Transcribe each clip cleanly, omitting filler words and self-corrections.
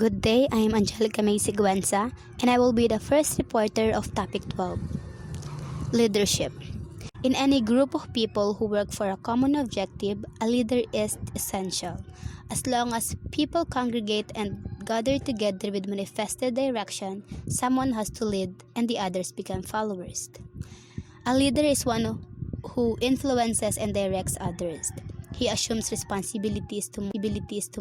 Good day, I am Angelica May Siguenza, and I will be the first reporter of Topic 12, Leadership. In any group of people who work for a common objective, a leader is essential. As long as people congregate and gather together with manifested direction, someone has to lead and the others become followers. A leader is one who influences and directs others. He assumes responsibilities to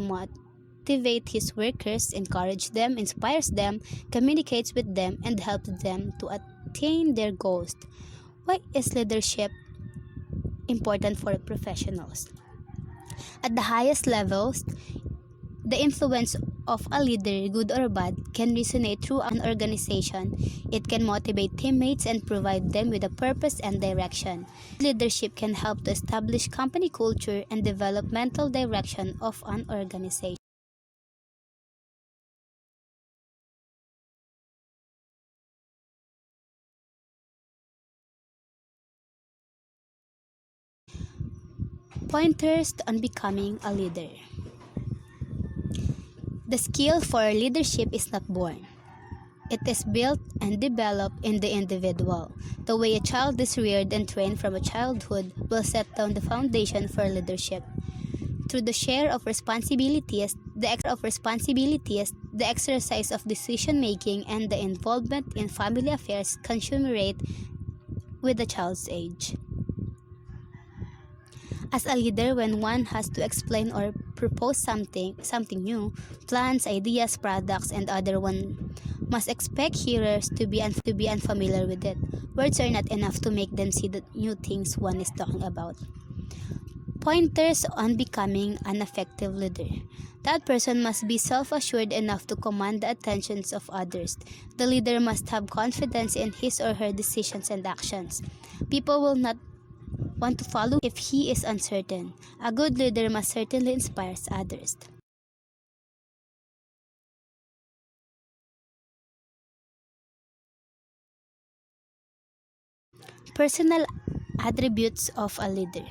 motivate his workers, encourage them, inspires them, communicates with them, and helps them to attain their goals. Why is leadership important for professionals? At the highest levels, the influence of a leader, good or bad, can resonate through an organization. It can motivate teammates and provide them with a purpose and direction. Leadership can help to establish company culture and developmental direction of an organization. Pointers on becoming a leader. The skill for leadership is not born. It is built and developed in the individual. The way a child is reared and trained from a childhood will set down the foundation for leadership. Through the share of responsibilities, the exercise of decision-making, and the involvement in family affairs consummate with the child's age. As a leader, when one has to explain or propose something new, plans, ideas, products, and other one must expect hearers to be unfamiliar with it. Words are not enough to make them see the new things one is talking about. Pointers on becoming an effective leader. That person must be self-assured enough to command the attentions of others. The leader must have confidence in his or her decisions and actions. People will not want to follow if he is uncertain. A good leader must certainly inspire others. Personal attributes of a leader.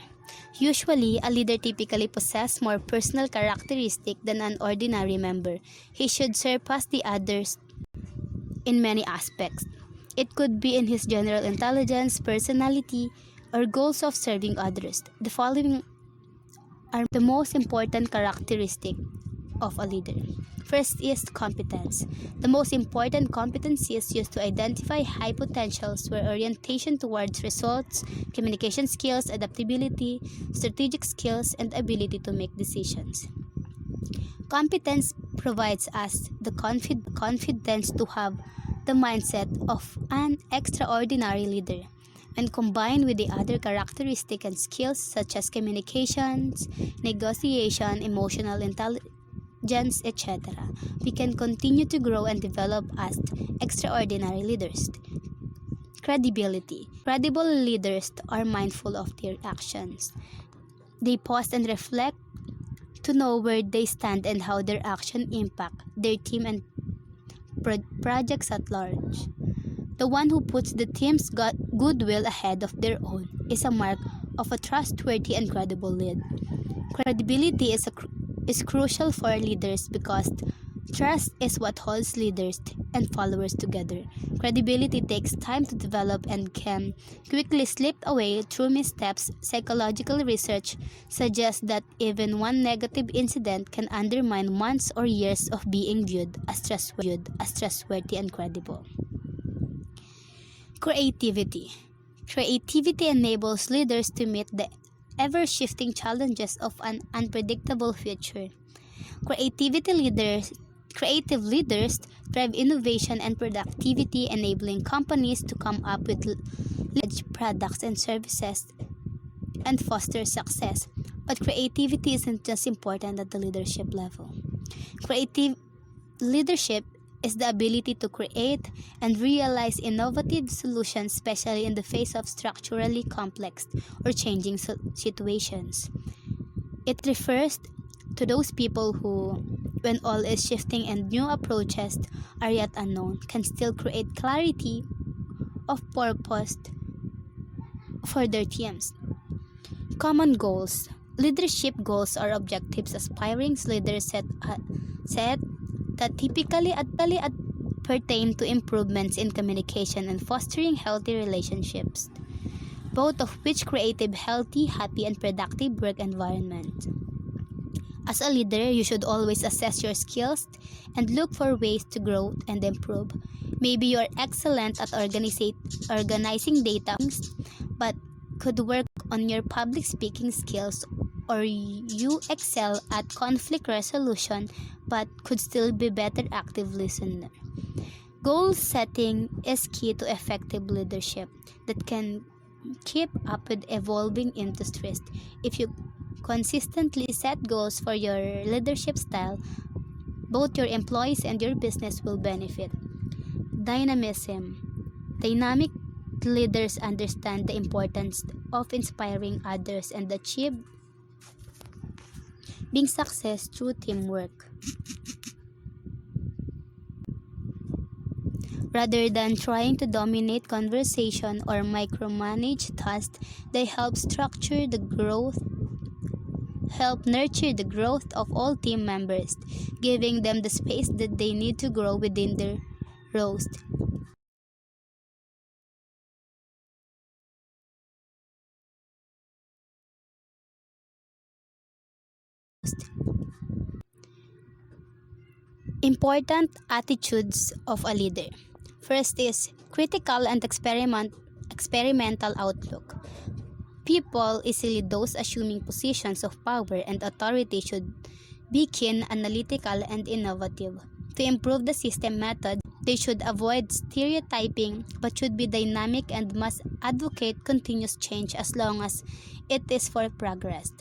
Usually, a leader typically possesses more personal characteristics than an ordinary member. He should surpass the others in many aspects. It could be in his general intelligence, personality, or goals of serving others. The following are the most important characteristics of a leader. First is competence. The most important competency is used to identify high potentials where orientation towards results, communication skills, adaptability, strategic skills, and ability to make decisions. Competence provides us the confidence to have the mindset of an extraordinary leader. When combined with the other characteristics and skills such as communications, negotiation, emotional intelligence, etc., we can continue to grow and develop as extraordinary leaders. Credibility. Credible leaders are mindful of their actions. They pause and reflect to know where they stand and how their action impact their team and projects at large. The one who puts the team's goodwill ahead of their own is a mark of a trustworthy and credible lead. Credibility is crucial for leaders because trust is what holds leaders and followers together. Credibility takes time to develop and can quickly slip away through missteps. Psychological research suggests that even one negative incident can undermine months or years of being viewed as trustworthy and credible. Creativity. Creativity enables leaders to meet the ever-shifting challenges of an unpredictable future. Creative leaders drive innovation and productivity, enabling companies to come up with leading products and services and foster success. But creativity isn't just important at the leadership level. Creative leadership is the ability to create and realize innovative solutions, especially in the face of structurally complex or changing situations. It refers to those people who, when all is shifting and new approaches are yet unknown, can still create clarity of purpose for their teams. Common goals. Leadership goals are objectives aspiring leaders set that typically pertain to improvements in communication and fostering healthy relationships, both of which create a healthy, happy, and productive work environment. As a leader, you should always assess your skills and look for ways to grow and improve. Maybe you're excellent at organizing data, but could work on your public speaking skills, or you excel at conflict resolution but could still be better active listener. Goal setting is key to effective leadership that can keep up with evolving industries. If you consistently set goals for your leadership style, both your employees and your business will benefit. Dynamism. Dynamic leaders understand the importance of inspiring others and achieve being success through teamwork. Rather than trying to dominate conversation or micromanage tasks, they help nurture the growth of all team members, giving them the space that they need to grow within their roles. Important attitudes of a leader. First is critical and experimental outlook. People, easily those assuming positions of power and authority, should be keen, analytical, and innovative. To improve the system method, they should avoid stereotyping but should be dynamic and must advocate continuous change as long as it is for progress.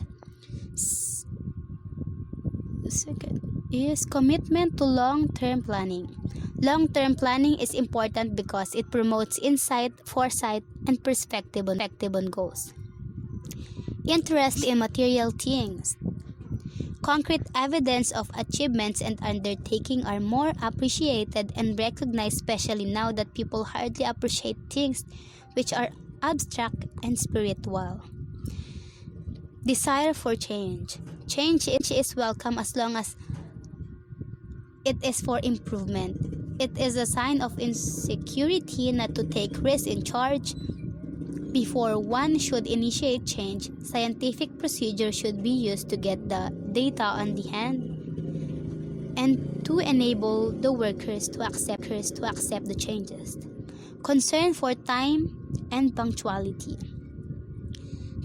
Second is commitment to long-term planning. Long-term planning is important because it promotes insight, foresight, and perspective on goals. Interest in material things. Concrete evidence of achievements and undertaking are more appreciated and recognized, especially now that people hardly appreciate things which are abstract and spiritual. Desire for change. Change is welcome as long as it is for improvement. It is a sign of insecurity not to take risks in charge. Before one should initiate change, scientific procedure should be used to get the data on the hand and to enable the workers to accept the changes. Concern for time and punctuality.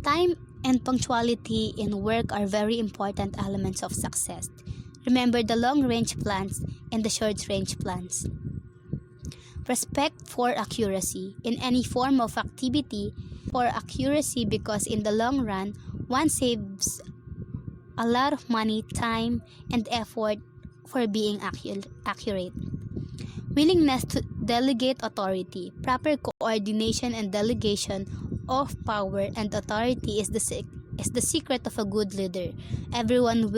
Time and punctuality in work are very important elements of success. Remember the long-range plans and the short-range plans. Respect for accuracy in any form of activity, for accuracy because in the long run, one saves a lot of money, time, and effort for being accurate. Willingness to delegate authority. Proper coordination and delegation of power and authority is the secret of a good leader. Everyone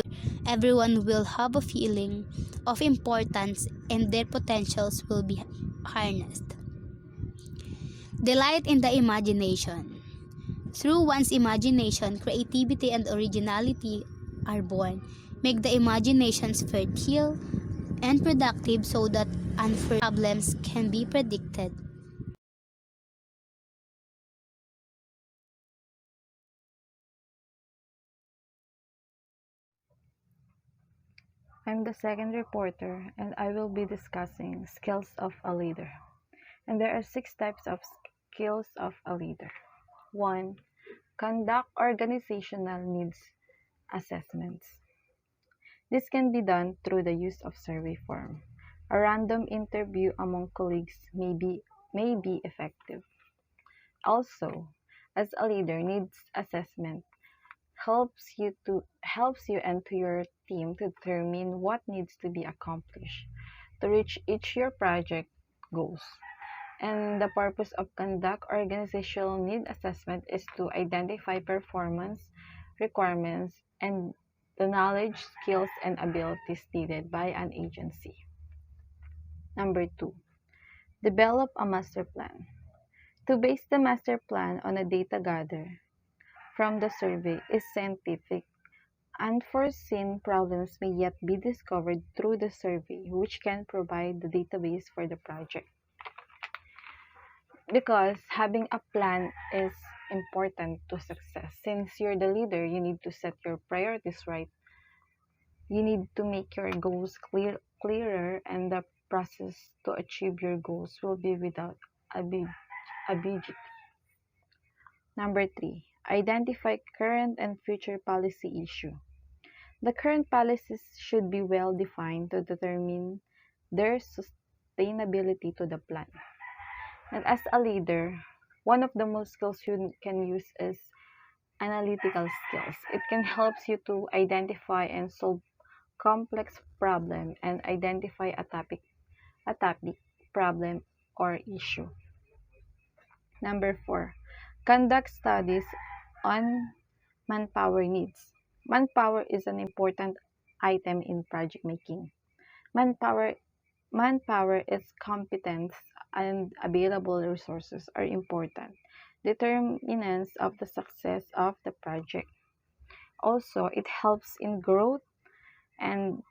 will have a feeling of importance and their potentials will be harnessed. Delight in the imagination. Through one's imagination, creativity and originality are born. Make the imaginations fertile and productive so that unforeseen problems can be predicted. I'm the second reporter, and I will be discussing skills of a leader. And there are 6 types of skills of a leader. 1. Conduct organizational needs assessments. This can be done through the use of survey form. A random interview among colleagues may be effective. Also, as a leader, needs assessment helps you and to your team to determine what needs to be accomplished to reach each your project goals. And the purpose of conduct organizational need assessment is to identify performance requirements and the knowledge, skills, and abilities needed by an agency. Number 2, develop a master plan. To base the master plan on a data gathered from the survey is scientific Unforeseen problems may yet be discovered through the survey, which can provide the database for the project. Because having a plan is important to success. Since you're the leader, you need to set your priorities right. You need to make your goals clearer, and the process to achieve your goals will be without ambiguity. Number three, identify current and future policy issue. The current policies should be well defined to determine their sustainability to the plan. And as a leader, one of the most skills you can use is analytical skills. It can help you to identify and solve complex problem and identify a topic, problem, or issue. Number four, conduct studies on manpower needs. Manpower is an important item in project making. Manpower Manpower, its competence, and available resources are important determinants of the success of the project. Also, it helps in growth and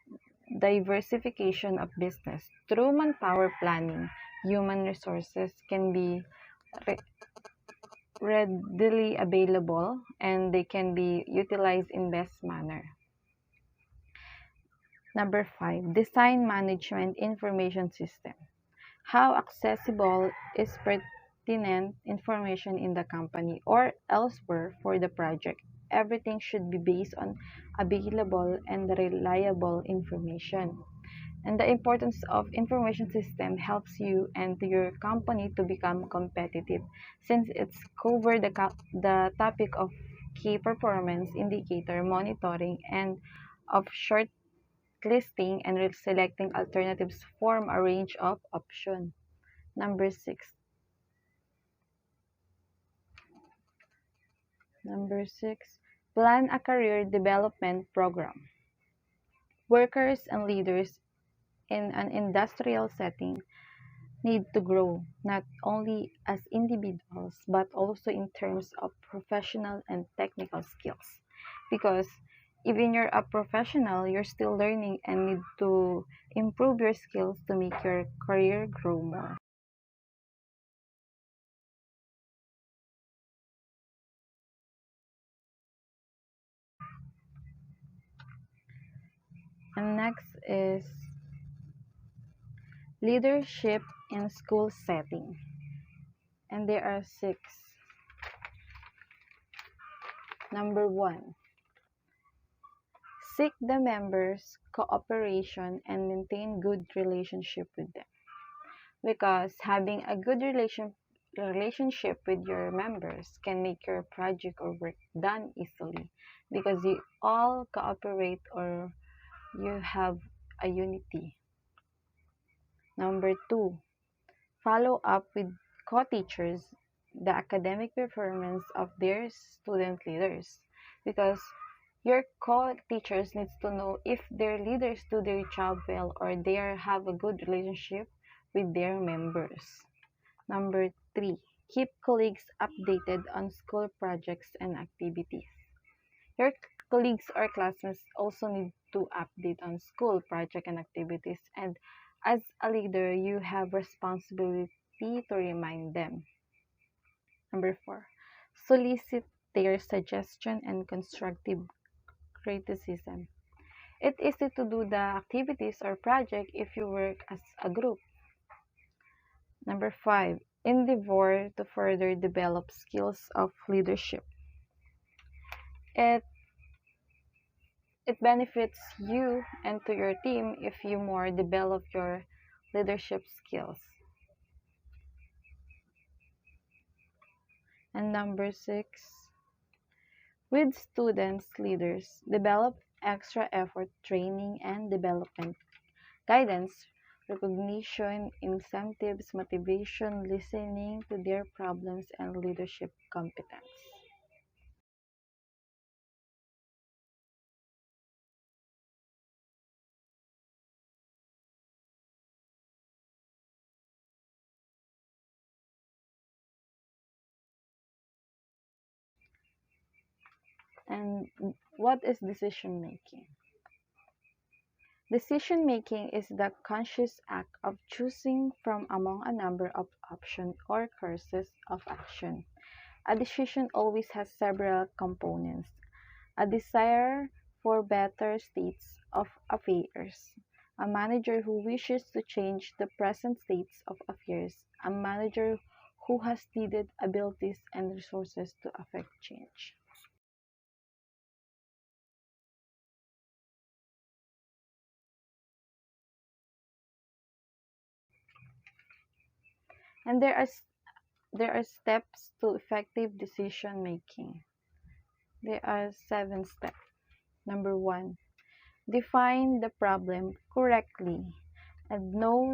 diversification of business. Through manpower planning, human resources can be re- readily available and they can be utilized in best manner. Number five, design management information system. How accessible is pertinent information in the company or elsewhere for the project? Everything should be based on available and reliable information. And the importance of information system helps you and your company to become competitive since it's cover the topic of key performance indicator monitoring and of shortlisting and selecting alternatives form a range of options. Number six. Number six. Plan a career development program. Workers and leaders in an industrial setting need to grow not only as individuals but also in terms of professional and technical skills. Because even you're a professional, you're still learning and need to improve your skills to make your career grow more. And next is leadership in school setting. And there are six. Number one, seek the members' cooperation and maintain good relationship with them. Because having a good relationship with your members can make your project or work done easily because you all cooperate or you have a unity. Number two, follow up with co-teachers the academic performance of their student leaders because your co-teachers needs to know if their leaders do their job well or they have a good relationship with their members. Number three, keep colleagues updated on school projects and activities. Your colleagues or classmates also need to update on school project and activities, and as a leader, you have responsibility to remind them. Number four, solicit their suggestion and constructive criticism. It's easy to do the activities or project if you work as a group. Number five, endeavor to further develop skills of leadership. It it benefits you and to your team if you more develop your leadership skills. And number six, with students, leaders, develop extra effort training and development guidance, recognition, incentives, motivation, listening to their problems, and leadership competence. And what is decision making? Decision making is the conscious act of choosing from among a number of options or courses of action. A decision always has several components: a desire for better states of affairs, a manager who wishes to change the present states of affairs, a manager who has needed abilities and resources to affect change. And there are steps to effective decision making. There are 7 steps. Number 1, define the problem correctly and know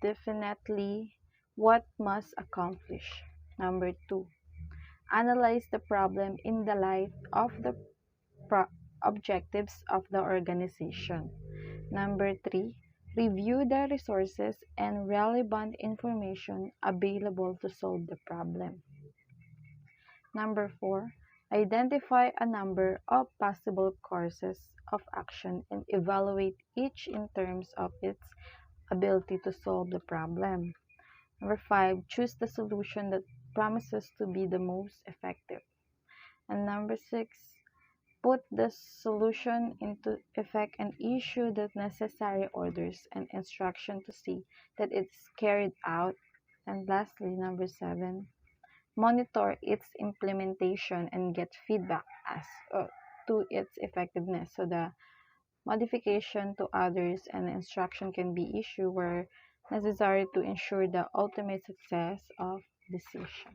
definitely what must accomplish. Number 2, analyze the problem in the light of the pro- objectives of the organization. Number 3, review the resources and relevant information available to solve the problem. Number 4, identify a number of possible courses of action and evaluate each in terms of its ability to solve the problem. Number 5, choose the solution that promises to be the most effective. And number 6, put the solution into effect and issue the necessary orders and instruction to see that it's carried out. And lastly, number 7, monitor its implementation and get feedback as to its effectiveness so the modification to others and instruction can be issued where necessary to ensure the ultimate success of decision.